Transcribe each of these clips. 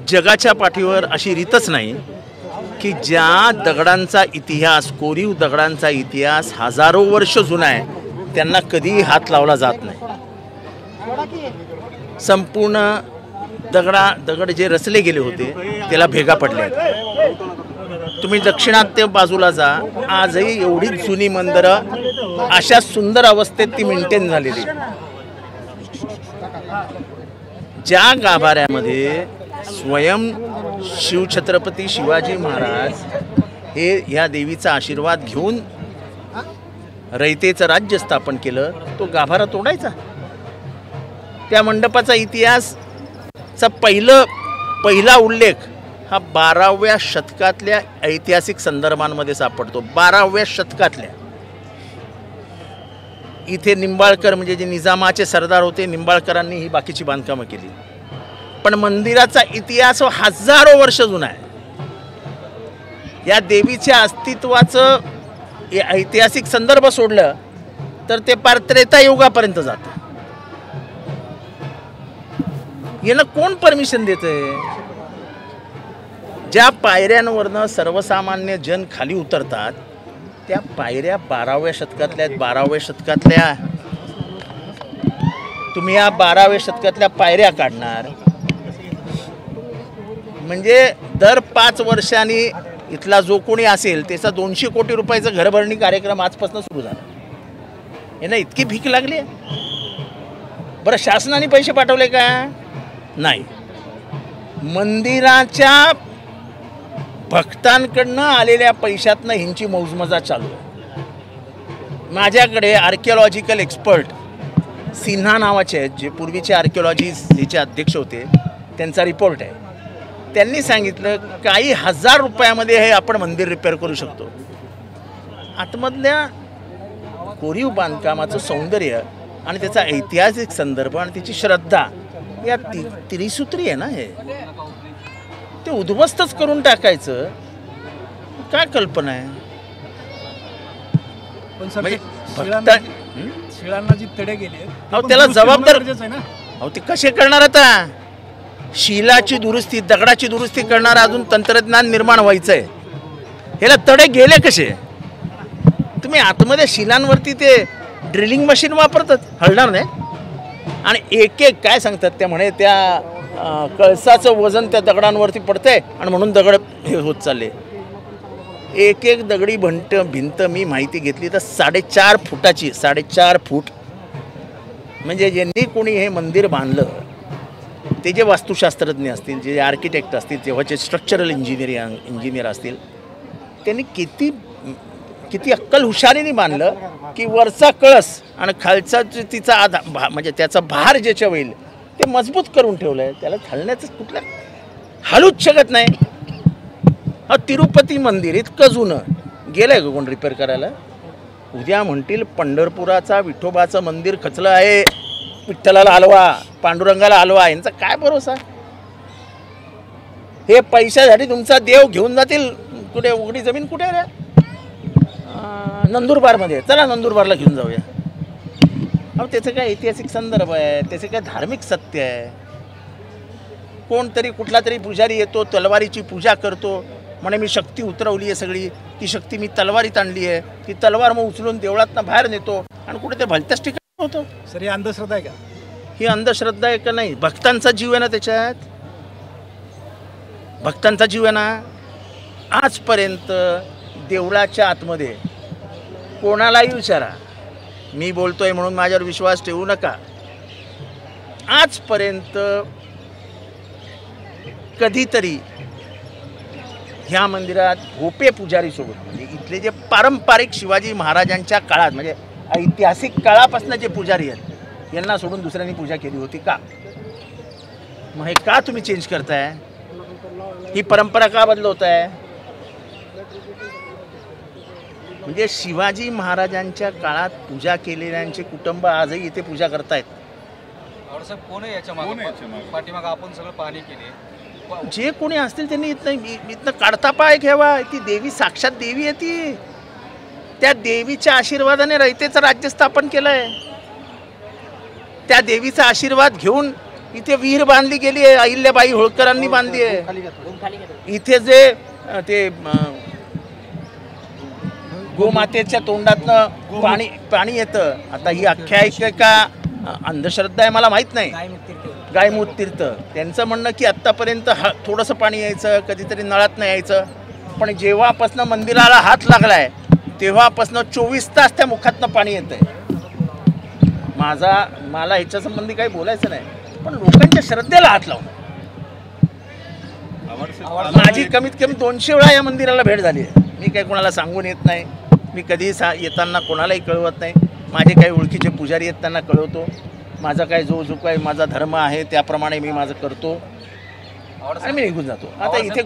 जगाच्या पाठीवर अशी रीतच नाही की ज्या दगडांचा इतिहास, कोरीव दगडांचा इतिहास हजारो वर्ष जुना आहे त्यांना कधीही हात लावला जात नाही. संपूर्ण दगड जे रचले गेले होते त्याला भेगा पडल्या आहेत. तुम्ही दक्षिणात्य बाजूला जा, आजही एवढी जुनी मंदिरं अशा सुंदर अवस्थेत ती मेंटेन झालेली. ज्या गाभाऱ्यामध्ये स्वयं शिवछत्रपती शिवाजी महाराज हे ह्या देवीचा आशीर्वाद घेऊन रयतेचं राज्य स्थापन केलं, तो गाभारा तोडायचा. त्या मंडपाचा इतिहासचा पहिला उल्लेख हा 12व्या शतकातल्या ऐतिहासिक संदर्भांमध्ये सापडतो. 12व्या शतकातल्या. इथे निंबाळकर म्हणजे जे निजामाचे सरदार होते, निंबाळकरांनी ही बाकीची बांधकामं केली. पण मंदिराचा इतिहास हजारो वर्ष जुना आहे. या देवीच्या अस्तित्वाचं ऐतिहासिक संदर्भ सोडलं तर ते पार त्रेता युगापर्यंत जातं. याला कोण परमिशन देतंय? ज्या पायऱ्यांवरनं सर्वसामान्य जन खाली उतरतात त्या पायऱ्या 12व्या शतकातल्या आहेत. 12व्या शतकातल्या तुम्ही या 12व्या शतकातल्या पायऱ्या काढणार म्हणजे दर 5 वर्षांनी इथला जो कोणी असेल त्याचा 200 कोटी रुपयाचा घरभरणी कार्यक्रम आजपासून सुरू झाला. यांना इतकी भीक लागली. बरं, शासनाने पैसे पाठवले का? नाही. मंदिराच्या भक्तांकडनं आलेल्या पैशातनं ह्यांची मौजमजा चालू आहे. माझ्याकडे आर्किओलॉजिकल एक्सपर्ट सिन्हा नावाचे आहेत, जे पूर्वीचे आर्किओलॉजीचे अध्यक्ष होते, त्यांचा रिपोर्ट आहे. त्यांनी सांगितलं काही हजार रुपयामध्ये हे आपण मंदिर रिपेअर करू शकतो. आतमधल्या कोरीव बांधकामाचं सौंदर्य आणि त्याचा ऐतिहासिक संदर्भ आणि त्याची श्रद्धा या त्रिसूत्री आहे ना, हे ते उद्ध्वस्तच करून टाकायचं काय कल्पना आहे? शिळांना जी तडे गेले त्याला जबाबदार अहो ते कसे करणार? आता शिलाची दुरुस्ती, दगडाची दुरुस्ती करणार अजून तंत्रज्ञान निर्माण व्हायचंय. ह्याला तडे गेले कसे? तुम्ही आतमध्ये शिलांवरती ते ड्रिलिंग मशीन वापरतात, हलणार नाही. आणि एक एक काय सांगतात ते म्हणे त्या कळसाचं वजन त्या दगडांवरती पडतंय आणि म्हणून दगड हे होत चालले. एक एक दगडी भिंत मी माहिती घेतली तर 4.5 फुटाची, 4.5 फूट. म्हणजे ज्यांनी कोणी हे मंदिर बांधलं ते जे वास्तुशास्त्रज्ञ असतील, जे आर्किटेक्ट असतील, तेव्हाचे स्ट्रक्चरल इंजिनियर असतील, त्यांनी किती अक्कल हुशारीने बांधलं की वरचा कळस आणि खालचा तिचा आधार म्हणजे त्याचा भार ज्याच्या होईल ते मजबूत करून ठेवलं आहे. त्याला हलण्याचं कुठलं हलूच शकत नाही. तिरुपती मंदिर इतकं जुनं गेलंय का कोण रिपेअर करायला? उद्या म्हणतील पंढरपुराचा विठोबाचं मंदिर खचलं आहे, विठ्ठलाला हलवा, पांडुरंगाला हलवा. यांचा काय भरोसा? हे पैशासाठी तुमचा देव घेऊन जातील. कुठे उघडी जमीन कुठे रे? नंदुरबारमध्ये. चला नंदुरबारला घेऊन जाऊया. अहो त्याचं काय ऐतिहासिक संदर्भ आहे, त्याचं काय धार्मिक सत्य आहे. कोणतरी कुठला तरी पुजारी येतो, तलवारीची पूजा करतो, म्हणे मी शक्ती उतरवली आहे सगळी, ती शक्ती मी तलवारीत आणली आहे. ती तलवार मग उचलून देवळातनं बाहेर नेतो आणि कुठे ते भलत्याच ठिकाणी होतो. सर ही अंधश्रद्धा आहे का? ही अंधश्रद्धा आहे का? नाही. भक्तांचा जीव आहे ना त्याच्यात. भक्तांचा जीव आहे ना. आजपर्यंत देवळाच्या आतमध्ये कोणालाही विचारा, मी बोलतोय म्हणून माझ्यावर विश्वास ठेवू नका, आजपर्यंत कधीतरी ह्या मंदिरात भोपे पुजारी सोबत म्हणजे इथले जे पारंपरिक शिवाजी महाराजांच्या काळात म्हणजे ऐतिहासिक काळापासून जे पुजारी आहेत यांना सोडून दुसऱ्यांनी पूजा केली होती का? मग हे का तुम्ही चेंज करताय? ही परंपरा का बदलवताय? म्हणजे शिवाजी महाराजांच्या काळात पूजा केलेल्यांचे कुटुंब आजही इथे पूजा करतायत. कोण आहे याच्या पाठीमागे? आपण सगळं पाहणी केली. जे कोणी असतील त्यांनी इथनं काढता पाय घ्यावा. ती देवी साक्षात देवी आहे. ती त्या देवीच्या आशीर्वादाने रयतेचं राज्य स्थापन केलंय. त्या देवीचा आशीर्वाद घेऊन इथे विहीर बांधली गेली आहे, अहिल्याबाई होळकरांनी बांधली आहे. इथे जे ते गोमातेच्या तोंडातनं पाणी येतं. आता ही आख्यायिका अंधश्रद्धा आहे मला माहीत नाही. गायमुत तीर्थ त्यांचं म्हणणं की आत्तापर्यंत थोडंसं पाणी यायचं, कधीतरी नळात नाही यायचं, पण जेव्हापासनं मंदिराला हात लागलाय तेव्हापासनं 24 तास त्या मुखातनं पाणी येतं आहे. मला ह्याच्या संबंधी काही बोलायचं नाही, पण लोकांच्या श्रद्धेला हात लावणं. माझी कमीत कमी 200 वेळा या मंदिराला भेट झाली आहे. मी काही कोणाला सांगून येत नाही, मी कधी येताना कोणालाही कळवत नाही. माझे काही ओळखीचे पुजारी आहेत त्यांना कळवतो. माझा काय जो काही माझा धर्म आहे त्याप्रमाणे मी माझं करतो आणि मी निघून जातो. आता इथे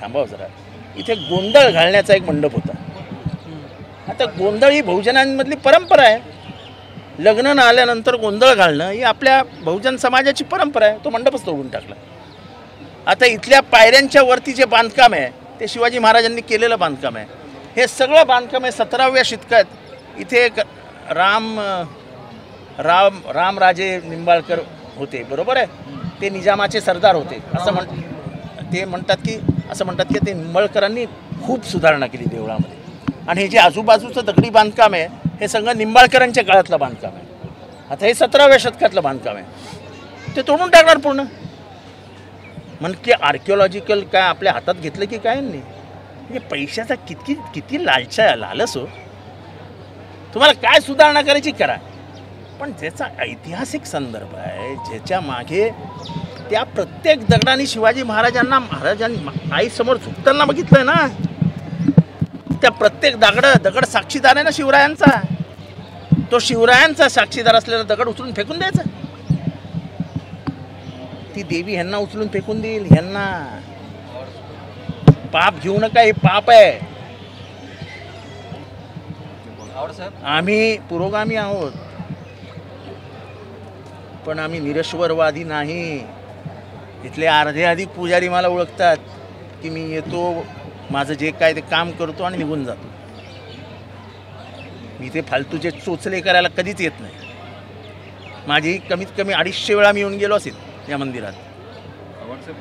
थांबावं जरा, इथे गोंधळ घालण्याचा एक मंडप होता. आता गोंधळ ही बहुजनांमधली परंपरा आहे. लग्न न आल्यानंतर गोंधळ घालणं ही आपल्या बहुजन समाजाची परंपरा आहे. तो मंडपच तोडून टाकला. आता इथल्या पायऱ्यांच्या वरती जे बांधकाम आहे ते शिवाजी महाराजांनी केलेलं बांधकाम आहे. हे सगळं बांधकाम आहे 17व्या शतकात. इथे एक रामराजे निंबाळकर होते, बरोबर आहे. ते निजामाचे सरदार होते असं म्हणतात की ते निंबाळकरांनी खूप सुधारणा केली देवळामध्ये. आणि हे जे आजूबाजूचं दगडी बांधकाम आहे हे सगळं निंबाळकरांच्या काळातलं बांधकाम आहे. आता हे 17व्या शतकातलं बांधकाम आहे. ते तोडून टाकणार पूर्ण. म्हणजे आर्किओलॉजिकल काय आपल्या हातात घेतलं की काय नाही. म्हणजे पैशाचा किती लालच हो. तुम्हाला काय सुधारणा करायची करा, पण ज्याचा ऐतिहासिक संदर्भ आहे, ज्याच्या मागे त्या प्रत्येक दगडाने शिवाजी महाराजांनी आईसमोर झुकताना बघितलंय ना. त्या प्रत्येक दगड साक्षीदार आहे ना शिवरायांचा. तो शिवरायांचा साक्षीदार असलेला दगड उचलून फेकून द्यायचा. ती देवी ह्यांना उचलून फेकून देईल. ह्यांना पाप घेऊ नका, हे पाप आहे. आम्ही पुरोगामी आहोत, पण आम्ही निरश्वरवादी नाही. इथले अर्धे अधिक पुजारी मला ओळखतात की मी येतो, माझं जे काय ते काम करतो आणि निघून जातो. मी ते फालतूचे चोचले करायला कधीच येत नाही. माझी कमीत कमी 250 वेळा मी येऊन गेलो असेल या मंदिरात.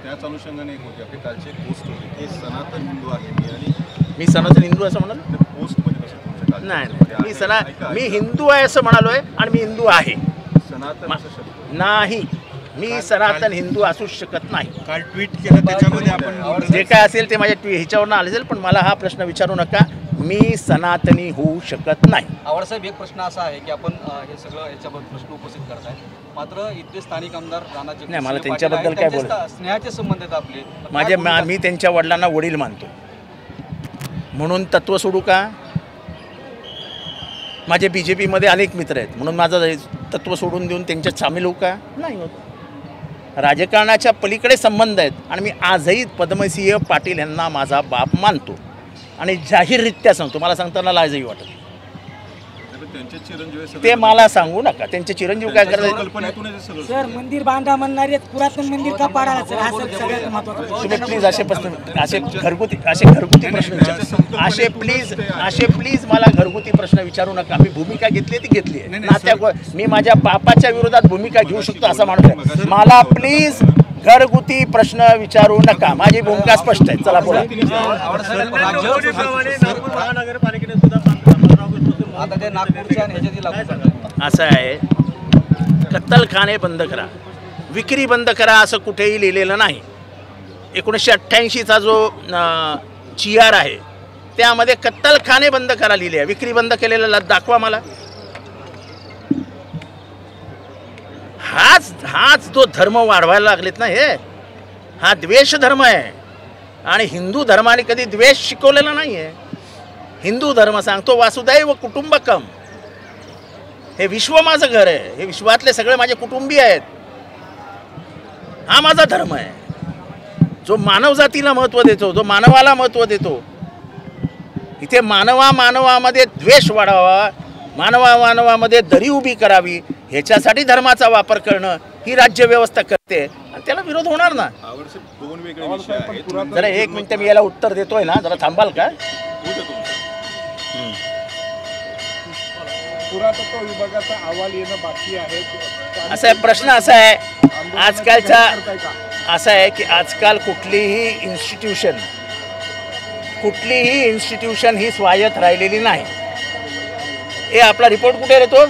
त्याच अनुषंगाने एक होती आपली कालची पोस्ट होती की सनातन हिंदू आहे आणि मी सनातन हिंदू असं म्हणालो पोस्ट नाही. मी हिंदू आहे असं म्हणालोय आणि मी हिंदू आहे. सनातन नाही, मी सनातन हिंदू असूच शकत नाही. काल ट्विट केलं त्याच्यामध्ये आपण जे काय असेल ते माझ्या ह्याच्यावरनं आले असेल, पण मला हा प्रश्न विचारू नका. मी सनातनी होऊ शकत नाही. आवडसाहेब, एक प्रश्न असा आहे की आपण हे सगळं याच्याबद्दल प्रश्न उपस्थित करताय, मात्र इथले स्थानिक आमदार राणा जगजितसिंह नाही, मला पाटील त्यांच्याबद्दल आहेत, काय त्यांचे बोलायचं? स्नेहाचे संबंध आहेत आपले. मी त्यांच्या वडिलांना वडील मानतो म्हणून तत्व सोडू का? माझे BJPमध्ये अनेक मित्र आहेत म्हणून माझं तत्व सोडून देऊन त्यांच्यात सामील होऊ का? नाही होत. राजकारणाच्या पलीकडे संबंध आहेत आणि मी आजही पद्मसिंह पाटील यांना माझा बाप मानतो आणि जाहीररित्या सांगतो. मला सांगताना लाजही वाटत. ते मला सांगू नका. त्यांचे चिरंजीव काय करतात. सर, मंदिर बांधा म्हणणारे पुरातन मंदिर का पाडायला सर? हा सर सगळ्यात महत्त्वाचा. तुम्ही प्लीज असे घरगुती प्रश्न विचार. असे प्लीज मला घरगुती प्रश्न विचारू नका. मी भूमिका घेतली ती घेतली आहे. मी माझ्या बापाच्या विरोधात भूमिका घेऊ शकतो असं म्हणतोय. मला प्लीज घरगुती प्रश्न विचारू नका. माझी भूमिका स्पष्ट आहे. चला बोला. आता ते नागपूरच्या आणि ह्याच्यातील लागू करतात. असं आहे, कत्तलखाने बंद करा, विक्री बंद करा असं कुठेही लिहिलेलं नाही. 1988चा जो GR आहे त्यामध्ये कत्तलखाने बंद करा लिहिले आहे. विक्री बंद केलेला दाखवा मला. हाच जो धर्म वाढवायला लागलेत ना, हा द्वेष धर्म आहे. आणि हिंदू धर्माने कधी द्वेष शिकवलेला नाही आहे. हिंदू धर्म सांगतो वासुदैव कुटुंबकम. हे विश्व माझं घर आहे. हे विश्वातले सगळे माझे कुटुंबीय आहेत. हा माझा धर्म आहे जो मानव जातीला महत्त्व देतो, जो मानवाला महत्त्व देतो. इथे मानवामध्ये द्वेष वाढावा, मानवामध्ये दरी उभी करावी, ह्याच्यासाठी धर्माचा वापर करणं ही राज्यव्यवस्था करते आणि त्याला विरोध होणार ना. दोन वेगळे विषय आहेत. जरा 1 मिनिट मी याला उत्तर देतोय ना, जरा थांबाल का? पुरातत्व विभागाचा अहवाल येणं बाकी आहे. असा प्रश्न असा आहे, आजकालचा असं आहे की आजकाल कुठलीही इन्स्टिट्यूशन ही स्वायत्त राहिलेली नाही. हे आपला रिपोर्ट कुठे येतो?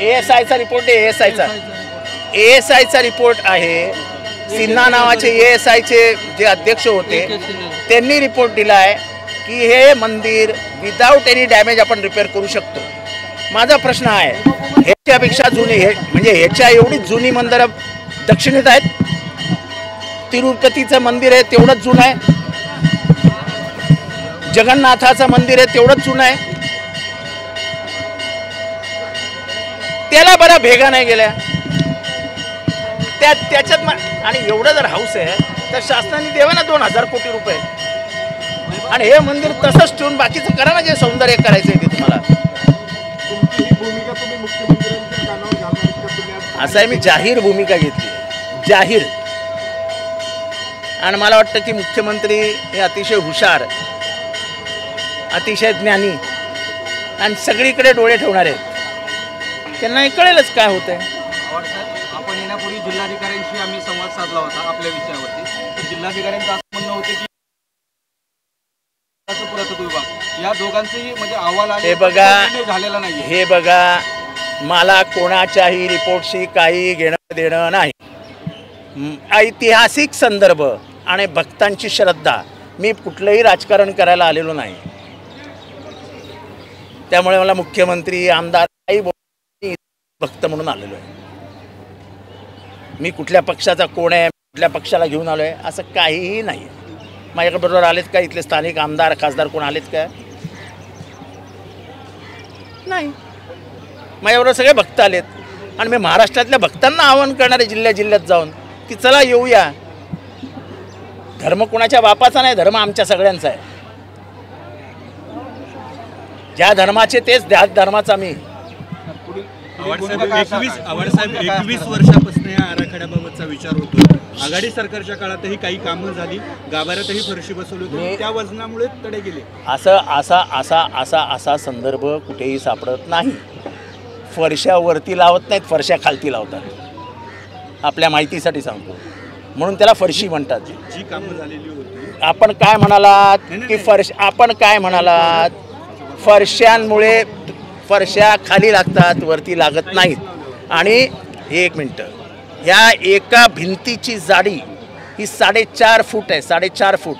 ASIचा रिपोर्ट आहे. ASIचा रिपोर्ट आहे. सिन्हा नावाचे ASIचे जे अध्यक्ष होते त्यांनी रिपोर्ट दिला आहे की हे मंदिर विदाऊट एनी डॅमेज आपण रिपेअर करू शकतो. माझा प्रश्न आहे, ह्याच्यापेक्षा जुनी म्हणजे ह्याच्या एवढीच जुनी मंदिरं दक्षिणेत आहेत. तिरुपतीचं मंदिर आहे तेवढंच जुनं आहे. जगन्नाथाचं मंदिर आहे तेवढंच जुनं आहे. त्याला बरा भेगा नाही गेल्या त्याच्यात आणि एवढं जर हाऊस आहे तर शासनाने द्यावा ना 2000 कोटी रुपये आणि हे मंदिर तसंच ठेवून बाकीचं करा ना जे सौंदर्य करायचं आहे ते तुम्हाला. असं आहे, मी जाहीर भूमिका घेतली, जाहीर. आणि मला वाटतं की मुख्यमंत्री हे अतिशय हुशार, अतिशय ज्ञानी आणि सगळीकडे डोळे ठेवणारे आहेत. त्यांना हे कळेलच काय होतंय. आपण येण्यापूर्वी जिल्हाधिकाऱ्यांशी आम्ही संवाद साधला होता आपल्या विषयावरती. जिल्हाधिकाऱ्यांचं असं म्हणणं होतं की पुरातत्व विभाग या दोघांचेही म्हणजे अहवाल हे बघा, झालेला नाही. हे बघा, मला कोणाच्याही रिपोर्टशी काही घेणं देणं नाही. ऐतिहासिक संदर्भ आणि भक्तांची श्रद्धा, मी कुठलंही राजकारण करायला आलेलो नाही. त्यामुळे मला मुख्यमंत्री आमदार काही भक्त म्हणून आलेलो आहे. मी कुठल्या पक्षाचा कोण आहे, कुठल्या पक्षाला घेऊन आलो आहे असं काहीही नाही. माझ्याबरोबर आलेत का इथले स्थानिक आमदार खासदार कोण आलेत का? नाही. माझ्याबरोबर सगळे भक्त आलेत आणि मी महाराष्ट्रातल्या भक्तांना आवाहन करणारे जिल्ह्यात जाऊन की चला येऊया. धर्म कोणाच्या बापाचा नाही, धर्म आमच्या सगळ्यांचा आहे. ज्या धर्माचे तेच त्या धर्माचा मी. 21 वर्षापासून या आराखड्याबाबतचा विचार होतो. आघाडी सरकारच्या काळातही काही कामं झाली, गाभाऱ्यातही फरशी बसवली होती, त्या वजनामुळे तडे गेले. असा संदर्भ कुठेही सापडत नाही. फरशा वरती लावत नाहीत, फरशा खालती लावतात. आपल्या माहितीसाठी सांगतो, म्हणून त्याला फरशी म्हणतात. जी कामं झालेली होती, आपण काय म्हणालात की आपण काय म्हणालात, फरशांमुळे फरशा खाली लागतात, वरती लागत नाहीत. आणि 1 मिनटं, ह्या एका भिंतीची जाडी ही 4.5 फूट आहे. 4.5 फूट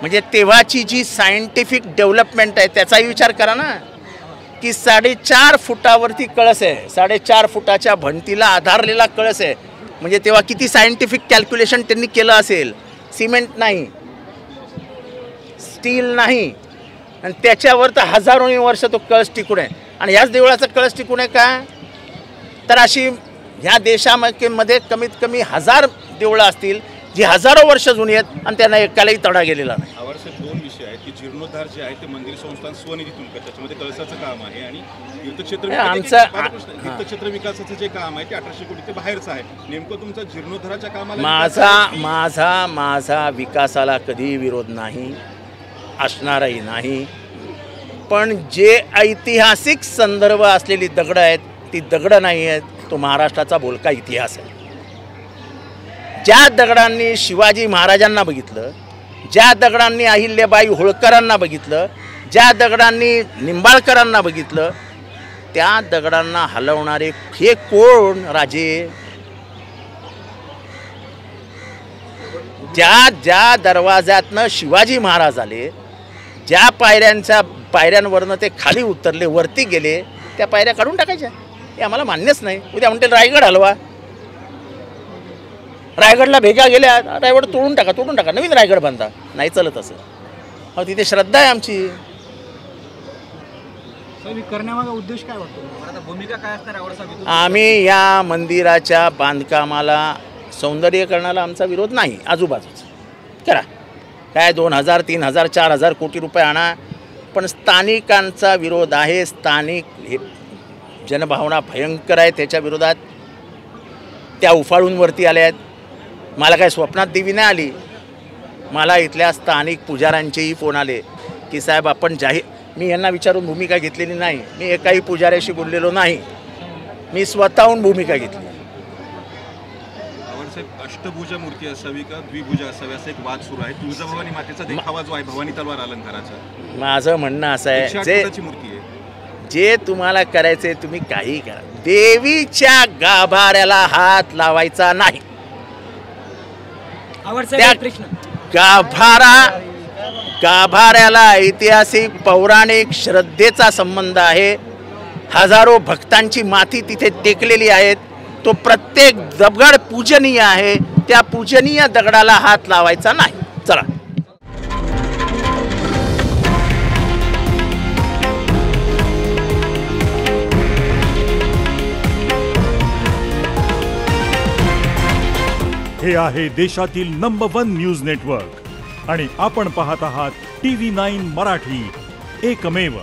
म्हणजे तेव्हाची जी सायंटिफिक डेव्हलपमेंट आहे त्याचाही विचार करा ना, की 4.5 फुटावरती कळस आहे. 4.5 फुटाच्या भिंतीला आधारलेला कळस आहे. म्हणजे तेव्हा किती सायंटिफिक कॅल्क्युलेशन त्यांनी केलं असेल. सिमेंट नाही, स्टील नाही, आणि त्याच्यावर तर हजारोनी वर्ष तो कळस टिकून आहे. आणि ह्याच देवळाचा कळस टिकून आहे का? तर अशी ह्या देशामध्ये कमीत कमी 1000 देवळं असतील जी हजारो वर्ष जुनी आहेत आणि त्यांना एकालाही तडा गेलेला नाही. यावर्षी 2 विषय आहेत की जीर्णोद्धार जे आहे ते मंदिर संस्थान स्वनिधीतून करतात, त्याच्यामध्ये कळसाचं काम आहे आणि तीर्थक्षेत्र विकासाचं जे काम आहे ते 1800 कोटी ते बाहेरचं आहे. नेमकं तुमचा जीर्णोद्धाराच्या कामाला माझा विकासाला कधी विरोध नाही, असणारही नाही. पण जे ऐतिहासिक संदर्भ असलेली दगडं आहेत ती दगडं नाही आहेत. तो महाराष्ट्राचा बोलका इतिहास आहे. ज्या दगडांनी शिवाजी महाराजांना बघितलं, ज्या दगडांनी अहिल्याबाई होळकरांना बघितलं, ज्या दगडांनी निंबाळकरांना बघितलं, त्या दगडांना हलवणारे हे कोण राजे? ज्या दरवाज्यातनं शिवाजी महाराज आले, ज्या पायऱ्यांवरनं ते खाली उतरले, वरती गेले, त्या पायऱ्या काढून टाकायच्या. हे आम्हाला मान्यच नाही. उद्या म्हणते रायगड हलवा, रायगडला भेगा गेल्या, रायगड तोडून टाका, नवीन रायगड बांधा. नाही चालत असं. अहो, तिथे श्रद्धा आहे आमची. करण्यामागे उद्देश काय वाटतो? भूमिका काय असणार? आम्ही या मंदिराच्या बांधकामाला सौंदर्यीकरणाला आमचा विरोध नाही. आजूबाजूच करा, काय 2000 3000 4000 कोटी रुपये आणा, पण स्थानिकांचा विरोध आहे. स्थानिक हे जनभावना भयंकर आहे, त्याच्या विरोधात त्या उफाळून वरती आल्या आहेत. मला काय स्वप्नात देवी नाही आली. मला इथल्या स्थानिक पुजाऱ्यांचेही फोन आले की साहेब आपण मी यांना विचारून भूमिका घेतलेली नाही. मी एकाही पुजाऱ्याशी बोललेलो नाही. मी स्वतःहून भूमिका घेतली. साहेब अष्टभुजा मूर्ती असावी का द्विभुजा असावी असा एक वाद सुरू आहे. तुळजाभवानी मातेचा देखावा जो आहे भवानी तलवार अलंकाराचा, माझं म्हणणं असं आहे 108 मूर्ती आहे. जे तुम्हाला करायचंय तुम्ही काही करा, देवीच्या गाभाऱ्याला हात लावायचा नाही. त्या प्रश्न गाभाऱ्याला ऐतिहासिक पौराणिक श्रद्धेचा संबंध आहे. हजारो भक्तांची माती तिथे टेकलेली आहेत. तो प्रत्येक दगड पूजनीय आहे. त्या पूजनीय दगडाला हात लावायचा नाही. चला. हे आहे देशातील नंबर 1 न्यूज नेटवर्क आणि आपण पाहत आहात TV9 मराठी, एकमेव.